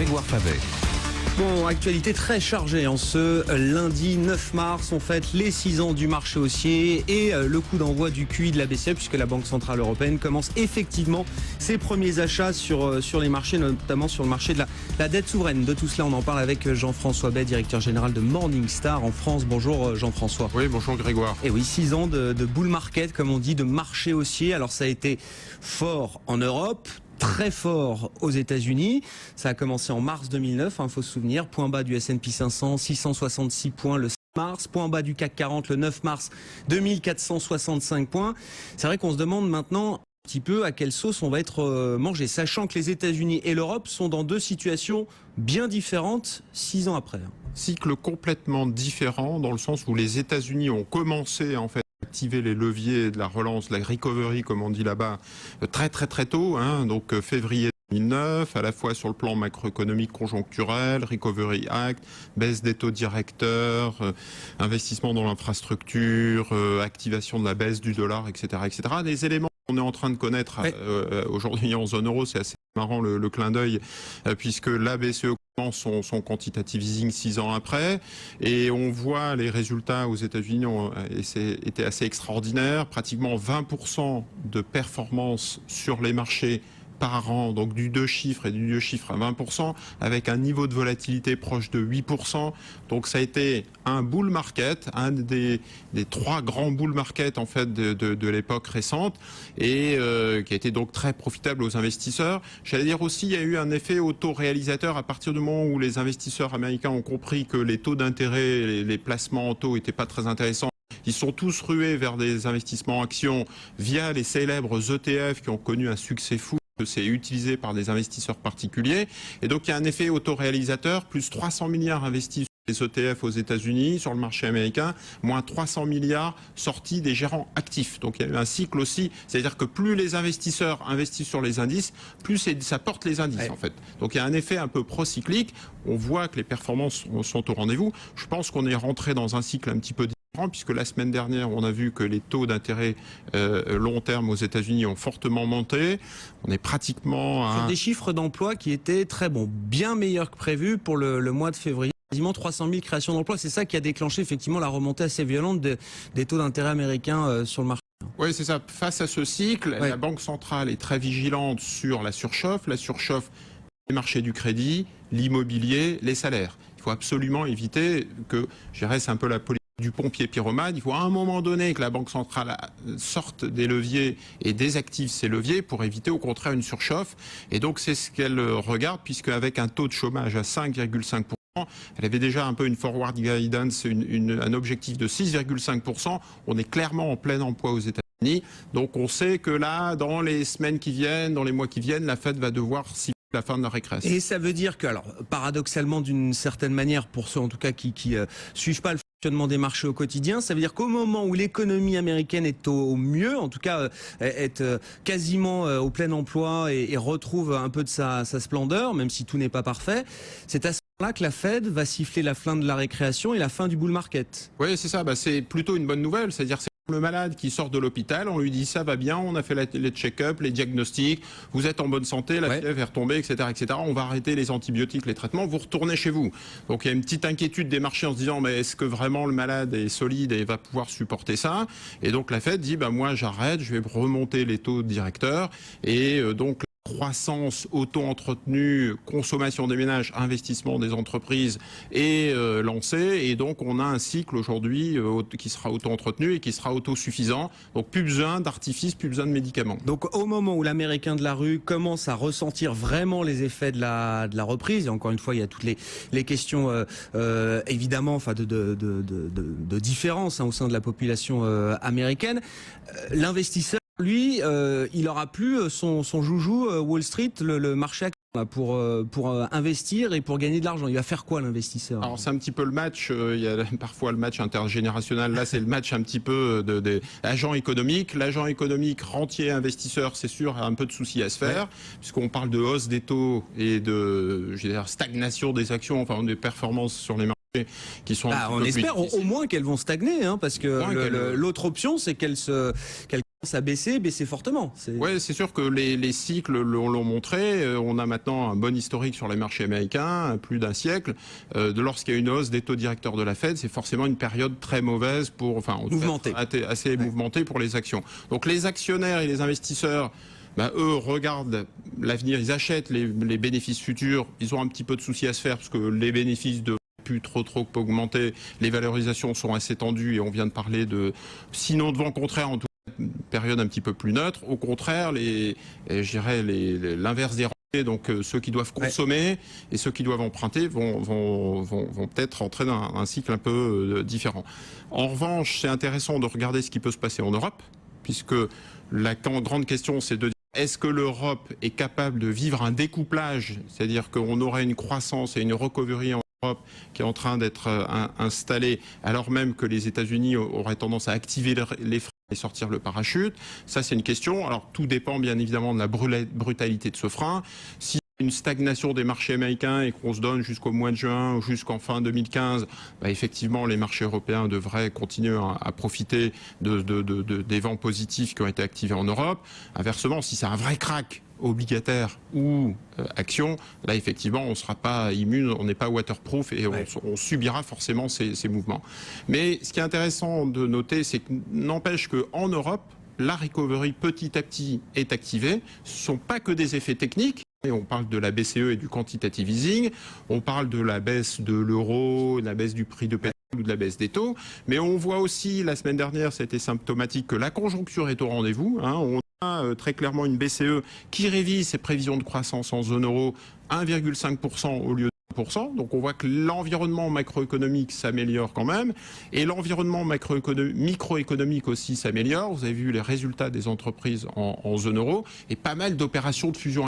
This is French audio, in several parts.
Grégoire Favet. Bon, actualité très chargée en ce lundi 9 mars. On fête les 6 ans du marché haussier et le coup d'envoi du QI de la BCE puisque la Banque Centrale Européenne commence effectivement ses premiers achats sur les marchés, notamment sur le marché de la dette souveraine. De tout cela, on en parle avec Jean-François Bay, directeur général de Morningstar en France. Bonjour Jean-François. Oui, bonjour Grégoire. Et oui, 6 ans de bull market, comme on dit, de marché haussier. Alors ça a été fort en Europe, très fort aux États-Unis. Ça a commencé en mars 2009, faut se souvenir. Point bas du S&P 500, 666 points le 6 mars. Point bas du CAC 40 le 9 mars, 2465 points. C'est vrai qu'on se demande maintenant un petit peu à quelle sauce on va être mangé, sachant que les États-Unis et l'Europe sont dans deux situations bien différentes 6 ans après. Cycle complètement différent dans le sens où les États-Unis ont commencé en fait activer les leviers de la relance, la recovery comme on dit là-bas, très tôt, donc février 2009, à la fois sur le plan macroéconomique conjoncturel, Recovery Act, baisse des taux directeurs, investissement dans l'infrastructure, activation de la baisse du dollar, etc. Des éléments qu'on est en train de connaître aujourd'hui en zone euro, c'est assez marrant le clin d'œil, puisque la BCE commence son quantitative easing 6 ans après, et on voit les résultats aux États-Unis étaient assez extraordinaires, pratiquement 20% de performance sur les marchés par an, donc du 2 chiffres et du 2 chiffres à 20%, avec un niveau de volatilité proche de 8%. Donc ça a été un bull market, un des 3 grands bull markets en fait de l'époque récente, et qui a été donc très profitable aux investisseurs. J'allais dire aussi, il y a eu un effet autoréalisateur à partir du moment où les investisseurs américains ont compris que les taux d'intérêt, les placements en taux n'étaient pas très intéressants. Ils sont tous rués vers des investissements en actions via les célèbres ETF qui ont connu un succès fou. C'est utilisé par des investisseurs particuliers. Et donc, il y a un effet autoréalisateur, plus 300 milliards investis sur les ETF aux États-Unis, sur le marché américain, moins 300 milliards sortis des gérants actifs. Donc, il y a eu un cycle aussi. C'est-à-dire que plus les investisseurs investissent sur les indices, plus ça porte les indices, en fait. Donc, il y a un effet un peu procyclique. On voit que les performances sont au rendez-vous. Je pense qu'on est rentré dans un cycle un petit peu différent, puisque la semaine dernière, on a vu que les taux d'intérêt long terme aux États-Unis ont fortement monté. On est pratiquement sur des chiffres d'emploi qui étaient très bons, bien meilleurs que prévu pour le mois de février. Quasiment 300 000 créations d'emplois. C'est ça qui a déclenché effectivement la remontée assez violente des taux d'intérêt américains sur le marché. Oui, c'est ça. Face à ce cycle, la Banque centrale est très vigilante sur la surchauffe. La surchauffe, les marchés du crédit, l'immobilier, les salaires. Il faut absolument éviter que, je dirais, c'est un peu la politique du pompier pyromane. Il faut à un moment donné que la Banque centrale sorte des leviers et désactive ces leviers pour éviter au contraire une surchauffe. Et donc c'est ce qu'elle regarde, puisque avec un taux de chômage à 5,5%, elle avait déjà un peu une forward guidance, un objectif de 6,5%. On est clairement en plein emploi aux États-Unis. Donc on sait que là, dans les semaines qui viennent, dans les mois qui viennent, la Fed va devoir la fin de la récréation. Et ça veut dire que, alors, paradoxalement, d'une certaine manière, pour ceux en tout cas qui suivent pas le fonctionnement des marchés au quotidien, ça veut dire qu'au moment où l'économie américaine est au mieux, en tout cas est quasiment au plein emploi et retrouve un peu de sa splendeur, même si tout n'est pas parfait, c'est à ce moment-là que la Fed va siffler la fin de la récréation et la fin du bull market. Oui, c'est ça. C'est plutôt une bonne nouvelle. C'est-à-dire le malade qui sort de l'hôpital, on lui dit ça va bien, on a fait les check-up, les diagnostics, vous êtes en bonne santé, la fièvre est retombée, etc., on va arrêter les antibiotiques, les traitements, vous retournez chez vous. Donc il y a une petite inquiétude des marchés en se disant mais est-ce que vraiment le malade est solide et va pouvoir supporter ça? Et donc la Fed dit moi j'arrête, je vais remonter les taux directeurs, et donc croissance auto-entretenue, consommation des ménages, investissement des entreprises est lancé, et donc on a un cycle aujourd'hui qui sera auto-entretenu et qui sera autosuffisant. Donc plus besoin d'artifices, plus besoin de médicaments. Donc au moment où l'Américain de la rue commence à ressentir vraiment les effets de la reprise, et encore une fois il y a toutes les questions évidemment de différence au sein de la population américaine, l'investisseur, lui, il aura plus son joujou Wall Street, le marché pour investir et pour gagner de l'argent. Il va faire quoi l'investisseur? Alors c'est un petit peu le match, il y a parfois le match intergénérationnel, là c'est le match un petit peu des agents économiques. L'agent économique rentier investisseur, c'est sûr, a un peu de soucis à se faire, puisqu'on parle de hausse des taux et de stagnation des actions, enfin des performances sur les marchés qui sont on espère au moins qu'elles vont stagner, parce que l'autre option c'est qu'elles Ça a baissé fortement. Oui, c'est sûr que les cycles l'ont montré. On a maintenant un bon historique sur les marchés américains, plus d'un siècle. Lorsqu'il y a une hausse des taux directeurs de la Fed, c'est forcément une période très mauvaise mouvementée. Assez mouvementée pour les actions. Donc les actionnaires et les investisseurs, eux regardent l'avenir, ils achètent les bénéfices futurs. Ils ont un petit peu de soucis à se faire parce que les bénéfices de plus trop augmenter, les valorisations sont assez tendues et on vient de parler de, sinon de vent contraire en tout cas, une période un petit peu plus neutre. Au contraire, je dirais l'inverse des rentiers, donc ceux qui doivent consommer et ceux qui doivent emprunter vont peut-être entrer dans un cycle un peu différent. En revanche, c'est intéressant de regarder ce qui peut se passer en Europe, puisque la grande question c'est de dire est-ce que l'Europe est capable de vivre un découplage, c'est-à-dire qu'on aurait une croissance et une recovery en Europe qui est en train d'être installée, alors même que les États-Unis auraient tendance à activer les freins et sortir le parachute. Ça, c'est une question. Alors, tout dépend bien évidemment de la brutalité de ce frein. Si une stagnation des marchés américains et qu'on se donne jusqu'au mois de juin ou jusqu'en fin 2015, effectivement, les marchés européens devraient continuer à profiter des vents positifs qui ont été activés en Europe. Inversement, si c'est un vrai crack obligataire ou action, là effectivement on ne sera pas immune, on n'est pas waterproof et on subira forcément ces mouvements. Mais ce qui est intéressant de noter, c'est que n'empêche qu'en Europe, la recovery petit à petit est activée. Ce ne sont pas que des effets techniques. Et on parle de la BCE et du quantitative easing, on parle de la baisse de l'euro, de la baisse du prix de pétrole ou de la baisse des taux, mais on voit aussi, la semaine dernière, c'était symptomatique, que la conjoncture est au rendez-vous. On a très clairement une BCE qui révise ses prévisions de croissance en zone euro 1,5% au lieu de 1%. Donc on voit que l'environnement macroéconomique s'améliore quand même, et l'environnement microéconomique aussi s'améliore. Vous avez vu les résultats des entreprises en zone euro, et pas mal d'opérations de fusion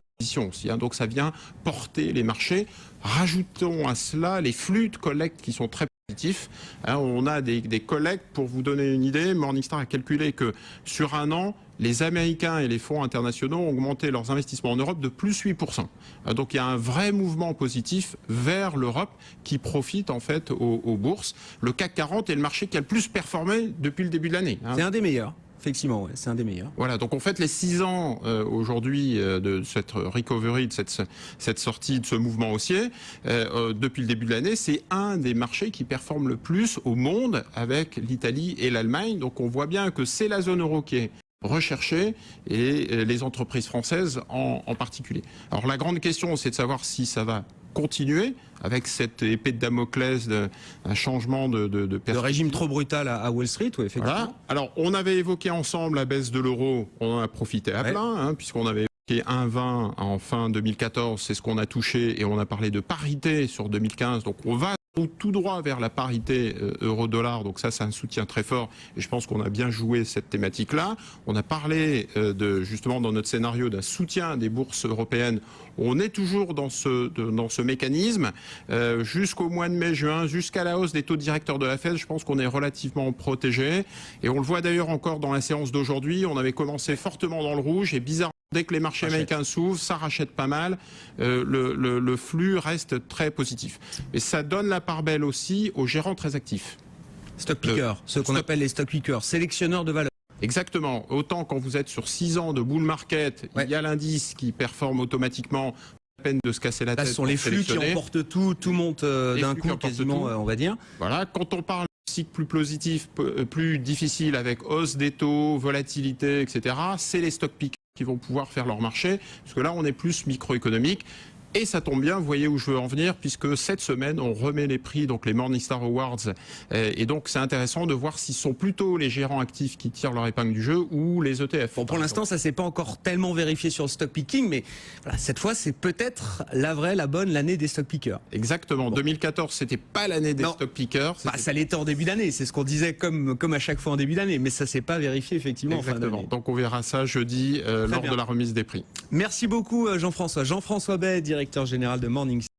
aussi, donc ça vient porter les marchés. Rajoutons à cela les flux de collecte qui sont très positifs. On a des collectes, pour vous donner une idée, Morningstar a calculé que sur un an, les Américains et les fonds internationaux ont augmenté leurs investissements en Europe de plus 8%. Donc il y a un vrai mouvement positif vers l'Europe qui profite en fait aux bourses. Le CAC 40 est le marché qui a le plus performé depuis le début de l'année. C'est un des meilleurs. Effectivement, c'est un des meilleurs. Voilà, donc en fait, les 6 ans aujourd'hui de cette recovery, de cette sortie, de ce mouvement haussier, depuis le début de l'année, c'est un des marchés qui performe le plus au monde avec l'Italie et l'Allemagne. Donc on voit bien que c'est la zone euro qui est recherchée et les entreprises françaises en particulier. Alors la grande question, c'est de savoir si ça va continuer avec cette épée de Damoclès d'un changement de régime trop brutal à Wall Street, oui, effectivement. Voilà. Alors, on avait évoqué ensemble la baisse de l'euro, on en a profité à plein, puisqu'on avait évoqué 1,20 en fin 2014, c'est ce qu'on a touché, et on a parlé de parité sur 2015, donc on va tout droit vers la parité euro-dollar, donc ça c'est un soutien très fort et je pense qu'on a bien joué cette thématique-là. On a parlé justement dans notre scénario d'un soutien des bourses européennes. On est toujours dans ce mécanisme jusqu'au mois de mai-juin, jusqu'à la hausse des taux directeurs de la Fed. Je pense qu'on est relativement protégé et on le voit d'ailleurs encore dans la séance d'aujourd'hui. On avait commencé fortement dans le rouge et bizarrement, dès que les marchés américains s'ouvrent, ça rachète pas mal. Le flux reste très positif. Et ça donne la part belle aussi aux gérants très actifs. Stock pickers, ceux qu'on appelle les stock pickers, sélectionneurs de valeur. Exactement. Autant quand vous êtes sur 6 ans de bull market, il y a l'indice qui performe automatiquement. À peine de se casser la tête. Là, ce sont les flux qui emportent tout monte d'un coup quasiment, on va dire. Voilà. Quand on parle de cycle plus positif, plus difficile avec hausse des taux, volatilité, etc., c'est les stock pickers qui vont pouvoir faire leur marché, parce que là on est plus microéconomique. Et ça tombe bien, vous voyez où je veux en venir, puisque cette semaine, on remet les prix, donc les Morningstar Awards. Et donc, c'est intéressant de voir si ce sont plutôt les gérants actifs qui tirent leur épingle du jeu ou les ETF. Bon, pour l'instant, ça ne s'est pas encore tellement vérifié sur le stock picking, mais voilà, cette fois, c'est peut-être l'année des stock pickers. Exactement. Bon. 2014, c'était pas l'année des stock pickers. Ça l'était en début d'année. C'est ce qu'on disait comme à chaque fois en début d'année. Mais ça ne s'est pas vérifié, effectivement, en fin d'année. Donc, on verra ça jeudi lors de la remise des prix. Merci beaucoup, Jean-François. Jean-François Bay, directeur général de Morningstar.